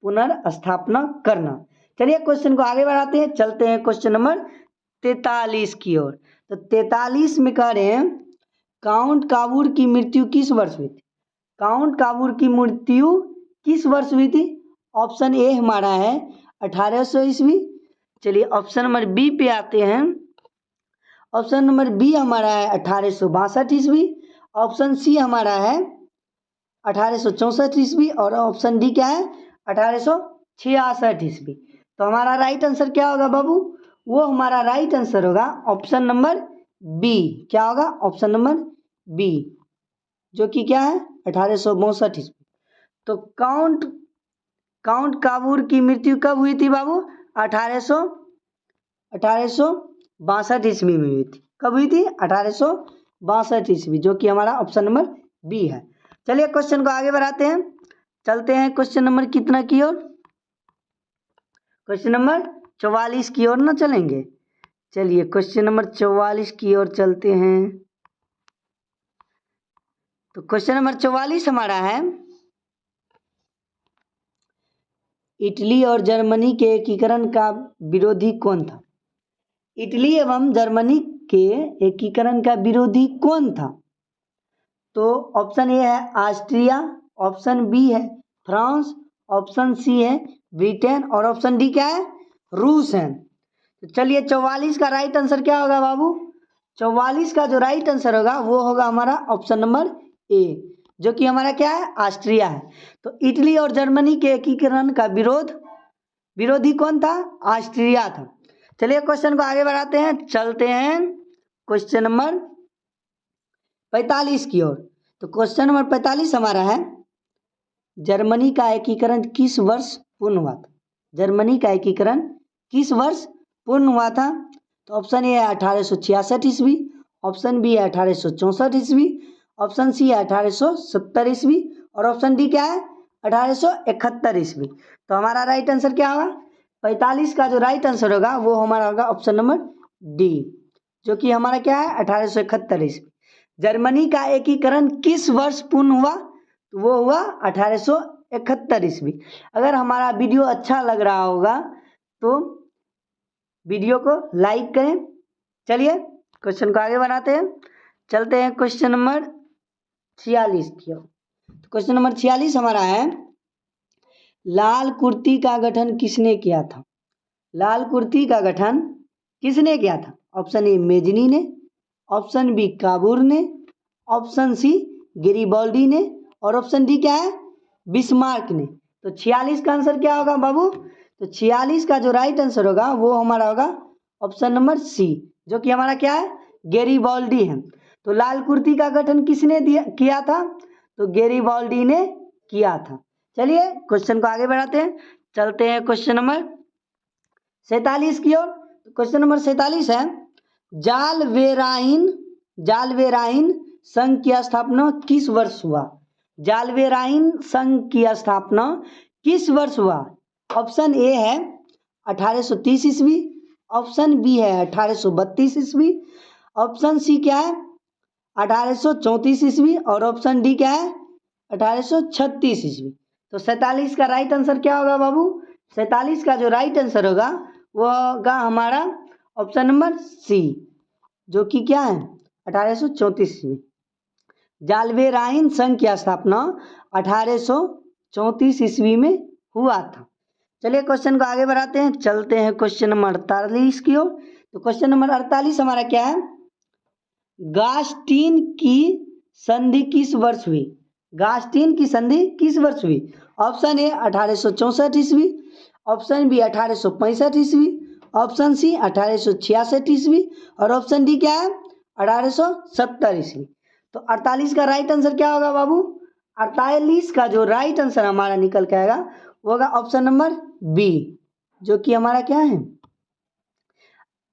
पुनर्स्थापना करना। चलिए क्वेश्चन को आगे बढ़ाते हैं, चलते हैं क्वेश्चन नंबर 43 की ओर। तो 43 में कह रहे हैं, काउंट काबूर की मृत्यु किस वर्ष हुई थी? काउंट काबूर की मृत्यु किस वर्ष हुई थी? ऑप्शन ए हमारा है 1800 ईस्वी। चलिए ऑप्शन नंबर बी पे आते हैं। ऑप्शन नंबर बी हमारा है 1862 ईस्वी, ऑप्शन सी हमारा है 1864 ईस्वी और ऑप्शन डी क्या है? 1866 ईस्वी। तो हमारा राइट आंसर क्या होगा बाबू? वो हमारा राइट आंसर होगा ऑप्शन नंबर बी। क्या होगा? ऑप्शन नंबर बी, जो कि क्या है? 1862 ईस्वी। तो काउंट काबूर की मृत्यु कब हुई थी बाबू? 1862 ईस्वी में हुई थी। कब हुई थी? 1862 ईस्वी, जो कि हमारा ऑप्शन नंबर बी है। चलिए क्वेश्चन को आगे बढ़ाते हैं, चलते हैं क्वेश्चन नंबर कितना की ओर? क्वेश्चन नंबर 44 की ओर ना चलेंगे? चलिए क्वेश्चन नंबर 44 की ओर चलते हैं। तो क्वेश्चन नंबर 44 हमारा है, इटली और जर्मनी के एकीकरण का विरोधी कौन था? इटली एवं जर्मनी के एकीकरण का विरोधी कौन था? तो ऑप्शन ए है ऑस्ट्रिया, ऑप्शन बी है फ्रांस, ऑप्शन सी है ब्रिटेन और ऑप्शन डी क्या है, रूस है। तो चलिए 44 का राइट आंसर क्या होगा बाबू, 44 का जो राइट आंसर होगा वो होगा हमारा ऑप्शन नंबर ए, जो कि हमारा क्या है, ऑस्ट्रिया है। तो इटली और जर्मनी के एकीकरण का विरोधी कौन था, ऑस्ट्रिया था। चलिए क्वेश्चन को आगे बढ़ाते हैं, चलते हैं क्वेश्चन नंबर 45 की ओर। तो क्वेश्चन नंबर 45 हमारा है, जर्मनी का एकीकरण किस वर्ष पूर्ण हुआ था, जर्मनी का एकीकरण किस वर्ष पूर्ण हुआ था। तो ऑप्शन ए है 1866 ईस्वी, ऑप्शन बी है 1864 ईस्वी, ऑप्शन सी है 1870 ईस्वी और ऑप्शन डी क्या है, 1871 ईस्वी। तो हमारा राइट आंसर क्या होगा, 45 का जो राइट आंसर होगा वो हमारा होगा ऑप्शन नंबर डी, जो कि हमारा क्या है, 1871 ईस्वी। जर्मनी का एकीकरण किस वर्ष पूर्ण हुआ, तो वो हुआ 1871 ईस्वी। अगर हमारा वीडियो अच्छा लग रहा होगा तो वीडियो को लाइक करें। चलिए क्वेश्चन को आगे बढ़ाते हैं, चलते हैं क्वेश्चन नंबर 46 की ओर। तो क्वेश्चन नंबर 46 हमारा है, लाल कुर्ती का गठन किसने किया था, लाल कुर्ती का गठन किसने किया था। ऑप्शन ए मेजनी ने, ऑप्शन बी काबूर ने, ऑप्शन सी गेरिबाल्डी ने और ऑप्शन डी क्या है, बिस्मार्क ने। तो 46 का आंसर क्या होगा बाबू, तो 46 का जो राइट आंसर होगा वो हमारा होगा ऑप्शन नंबर सी, जो कि हमारा क्या है, गेरिबाल्डी है। तो लाल कुर्ती का गठन किसने किया था, तो गेरिबाल्डी ने किया था। चलिए क्वेश्चन को आगे बढ़ाते हैं, चलते हैं क्वेश्चन नंबर 47 की ओर। क्वेश्चन नंबर 47 है, जालवेराइन संघ की स्थापना किस वर्ष हुआ, जालवेराइन संघ की स्थापना किस वर्ष हुआ। ऑप्शन ए है 1830 ईस्वी, ऑप्शन बी है 1832 ईस्वी, ऑप्शन सी क्या है 1834 ईस्वी और ऑप्शन डी क्या है 1836 ईस्वी। तो 47 का राइट आंसर क्या होगा बाबू, 47 का जो राइट आंसर होगा वो होगा हमारा ऑप्शन नंबर सी, जो कि क्या है 1834 ईस्वी। जालवेराइन संघ की स्थापना 1834 ईस्वी में हुआ था। चलिए क्वेश्चन को आगे बढ़ाते हैं, चलते हैं क्वेश्चन नंबर 48 की ओर। तो क्वेश्चन नंबर 48 हमारा क्या है, गास्टिन की संधि किस वर्ष हुई, गास्टिन की संधि किस वर्ष हुई। ऑप्शन ए 1864 ईस्वी, ऑप्शन बी 1865 ईस्वी, ऑप्शन सी 1866 ईस्वी और ऑप्शन डी क्या है 1870 ईस्वी। तो 48 का राइट आंसर क्या होगा बाबू, 48 का जो राइट आंसर हमारा निकल के आएगा वो होगा ऑप्शन नंबर बी, जो कि हमारा क्या है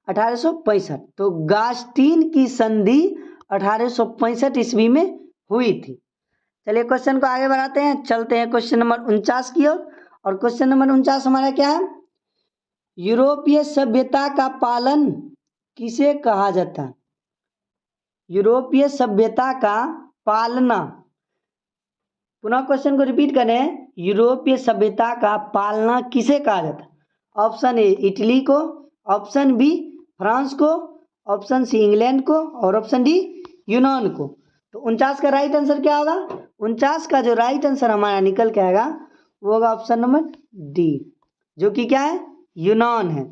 1865। तो गास्टिन की संधि 1865 ईस्वी में हुई थी। चलिए क्वेश्चन को आगे बढ़ाते हैं, चलते हैं क्वेश्चन नंबर 49 की ओर। और क्वेश्चन नंबर 49 हमारा क्या है, यूरोपीय सभ्यता का पालन किसे कहा जाता है, यूरोपीय सभ्यता का पालना। पुनः क्वेश्चन को रिपीट करें, यूरोपीय सभ्यता का पालना किसे कहा जाता है। ऑप्शन ए इटली को, ऑप्शन बी फ्रांस को, ऑप्शन सी इंग्लैंड को और ऑप्शन डी यूनान को। तो 49 का राइट आंसर क्या होगा, 49 का जो राइट आंसर हमारा निकल के आएगा वो होगा ऑप्शन नंबर डी, जो कि क्या है यूनान है।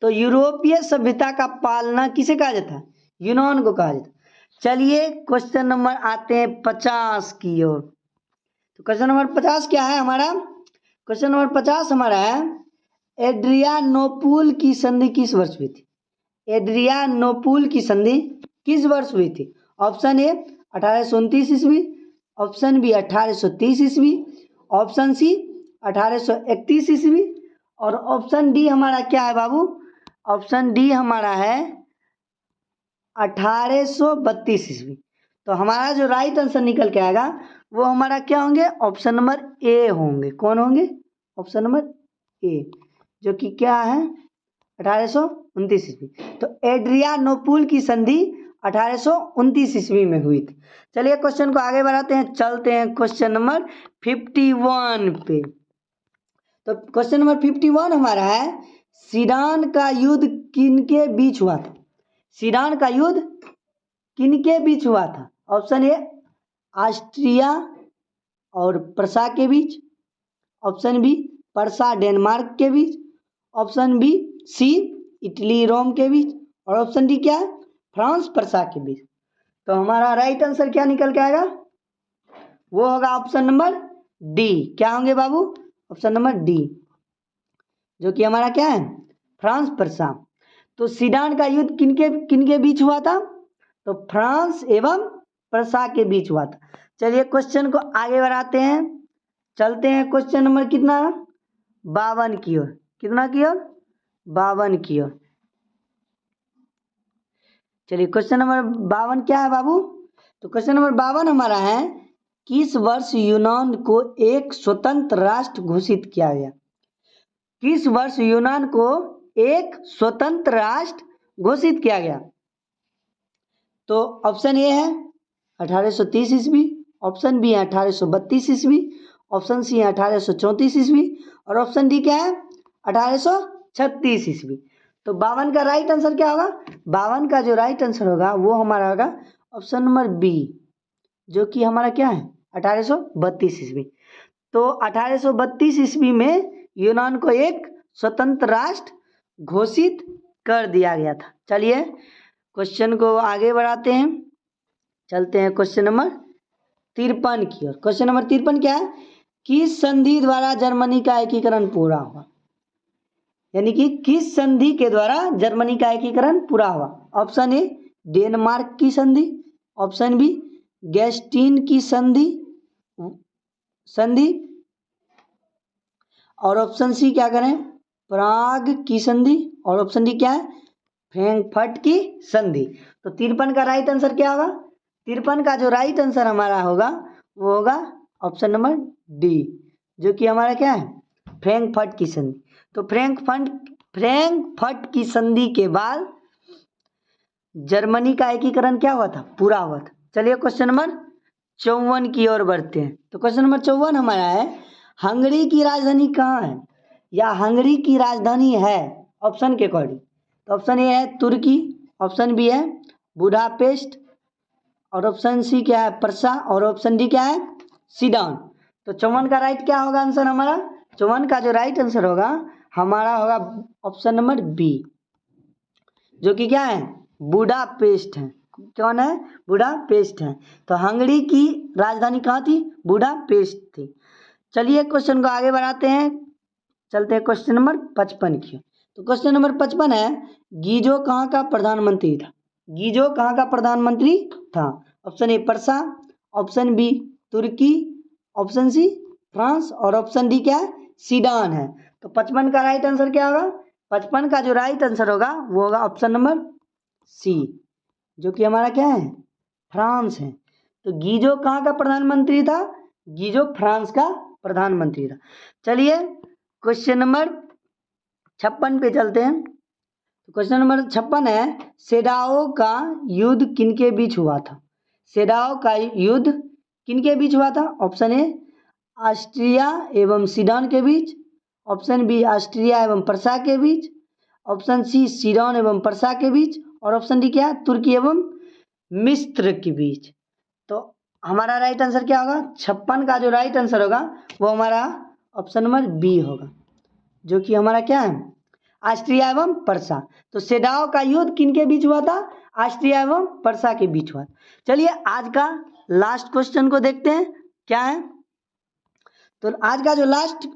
तो यूरोपीय सभ्यता का पालना किसे कहा जाता है, यूनान को कहा जाता है। चलिए क्वेश्चन नंबर आते हैं 50 की ओर। तो क्वेश्चन नंबर 50 क्या है हमारा, क्वेश्चन नंबर 50 हमारा है, एड्रियानोपुल की संधि किस वर्ष हुई थी, एड्रियानोपुल की संधि किस वर्ष हुई थी। ऑप्शन ए 1829 ईस्वी, ऑप्शन बी 1830 ईस्वी, ऑप्शन सी 1831 ईस्वी और ऑप्शन डी हमारा क्या है बाबू, ऑप्शन डी हमारा है 1832 ईस्वी। तो हमारा जो राइट आंसर निकल के आएगा वो हमारा क्या होंगे, ऑप्शन नंबर ए होंगे। कौन होंगे, ऑप्शन नंबर ए, जो कि क्या है 1829 ईस्वी। तो एड्रियानोपुल की संधि 1829 ईस्वी में हुई थी। चलिए क्वेश्चन को आगे बढ़ाते हैं, चलते हैं क्वेश्चन नंबर 51 पे। तो क्वेश्चन नंबर 51 हमारा है, सीडान का युद्ध किनके बीच हुआ था, सीडान का युद्ध किनके बीच हुआ था। ऑप्शन ए ऑस्ट्रिया और प्रसा के बीच, ऑप्शन बी पर्सा डेनमार्क के बीच, ऑप्शन बी सी इटली रोम के बीच, और ऑप्शन डी क्या है, फ्रांस पर्सा के बीच। तो हमारा राइट आंसर क्या निकल के आएगा, वो होगा ऑप्शन नंबर डी। क्या होंगे बाबू, ऑप्शन नंबर डी, जो कि हमारा क्या है, फ्रांस पर्सा। तो सीडान का युद्ध किनके किनके बीच हुआ था, तो फ्रांस एवं पर्सा के बीच हुआ था। चलिए क्वेश्चन को आगे बढ़ाते हैं, चलते हैं क्वेश्चन नंबर कितना 52 की ओर। कितना की ओर, 52 की ओर। चलिए क्वेश्चन नंबर 52 क्या है बाबू, तो क्वेश्चन नंबर 52 हमारा है, किस वर्ष यूनान को एक स्वतंत्र राष्ट्र घोषित किया गया। किस वर्ष यूनान को एक स्वतंत्र राष्ट्र घोषित किया गया। तो ऑप्शन ए है 1830 ईस्वी, ऑप्शन बी है 1832 ईस्वी, ऑप्शन सी है 1834 ईस्वी, और ऑप्शन डी क्या है 1836 ईस्वी। तो 52 का राइट आंसर क्या होगा, 52 का जो राइट आंसर होगा वो हमारा होगा ऑप्शन नंबर बी, जो कि हमारा क्या है 1832 ईस्वी। तो 1832 ईस्वी में यूनान को एक स्वतंत्र राष्ट्र घोषित कर दिया गया था। चलिए क्वेश्चन को आगे बढ़ाते हैं, चलते हैं क्वेश्चन नंबर 53 की ओर। क्वेश्चन नंबर 53 क्या है, किस संधि द्वारा जर्मनी का एकीकरण पूरा हुआ, यानी कि किस संधि के द्वारा जर्मनी का एकीकरण पूरा हुआ। ऑप्शन ए डेनमार्क की संधि, ऑप्शन बी गैस्टीन की संधि, और ऑप्शन सी क्या करें प्राग की संधि, और ऑप्शन डी क्या है फ्रैंकफर्ट की संधि। तो 53 का राइट आंसर क्या होगा, 53 का जो राइट आंसर हमारा होगा वो होगा ऑप्शन नंबर डी, जो कि हमारा क्या है फ्रैंकफर्ट की संधि। तो फ्रैंकफर्ट की संधि के बाद जर्मनी का एकीकरण क्या हुआ था, पूरा हुआ था। चलिए क्वेश्चन नंबर 54 की ओर बढ़ते हैं। तो क्वेश्चन नंबर 54 हमारा है, हंगरी की राजधानी कहाँ है, या हंगरी की राजधानी है ऑप्शन के अकॉर्डिंग। तो ऑप्शन ए है तुर्की, ऑप्शन बी है बुडापेस्ट, और ऑप्शन सी क्या है पर्सा, और ऑप्शन डी क्या है सीडन। तो 54 का राइट क्या होगा आंसर हमारा, 54 का जो राइट आंसर होगा हमारा होगा ऑप्शन नंबर बी, जो कि क्या है बुडापेस्ट है। कौन है, बुडापेस्ट है। तो हंगरी की राजधानी कहाँ थी, बुडापेस्ट थी। चलिए क्वेश्चन को आगे बढ़ाते हैं, चलते हैं क्वेश्चन नंबर 55 की। तो क्वेश्चन नंबर 55 है, गीजो कहाँ का प्रधानमंत्री था। गीजो कहाँ का प्रधानमंत्री था। ऑप्शन ए पर्सा, ऑप्शन बी तुर्की, ऑप्शन सी फ्रांस, और ऑप्शन डी क्या है सीडन है। तो 55 का राइट आंसर क्या होगा, 55 का जो राइट आंसर होगा वो होगा ऑप्शन नंबर सी, जो कि हमारा क्या है फ्रांस है। तो गीजो कहाँ का प्रधानमंत्री था, गीजो फ्रांस का प्रधानमंत्री था। चलिए क्वेश्चन नंबर 56 पे चलते हैं। तो क्वेश्चन नंबर 56 है, सेडाओ का युद्ध किनके बीच हुआ था। सेडाओ का युद्ध किनके बीच हुआ था। ऑप्शन ए ऑस्ट्रिया एवं सीडन के बीच, ऑप्शन बी ऑस्ट्रिया एवं पर्सा के बीच, ऑप्शन सी सीडन एवं पर्सा के बीच, और ऑप्शन डी क्या है तुर्की एवं मिस्र के बीच। तो हमारा राइट आंसर क्या होगा, 56 का जो राइट आंसर होगा वो हमारा ऑप्शन नंबर बी होगा, जो कि हमारा क्या है ऑस्ट्रिया एवं पर्सा। तो सेडाओ का युद्ध किनके बीच हुआ था, ऑस्ट्रिया एवं पर्सा के बीच हुआ। चलिए आज का लास्ट क्वेश्चन को देखते हैं क्या है। तो आज का जो लास्ट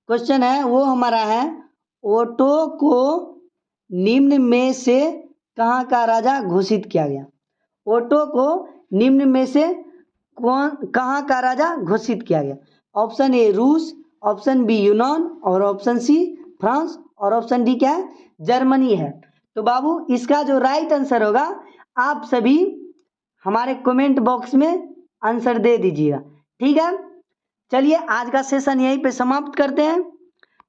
क्वेश्चन है वो हमारा है, ओटो को निम्न में से कहाँ का राजा घोषित किया गया। ओटो को निम्न में से कहाँ का राजा घोषित किया गया। ऑप्शन ए रूस, ऑप्शन बी यूनान, और ऑप्शन सी फ्रांस, और ऑप्शन डी क्या है जर्मनी है। तो बाबू इसका जो राइट आंसर होगा आप सभी हमारे कमेंट बॉक्स में आंसर दे दीजिएगा, ठीक है। चलिए आज का सेशन यहीं पे समाप्त करते हैं,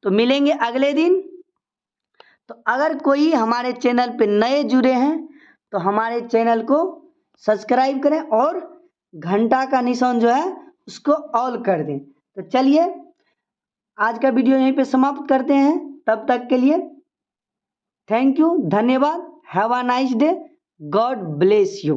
तो मिलेंगे अगले दिन। तो अगर कोई हमारे चैनल पे नए जुड़े हैं तो हमारे चैनल को सब्सक्राइब करें और घंटा का निशान जो है उसको ऑल कर दें। तो चलिए आज का वीडियो यहीं पे समाप्त करते हैं, तब तक के लिए थैंक यू, धन्यवाद, have a nice day, God bless you.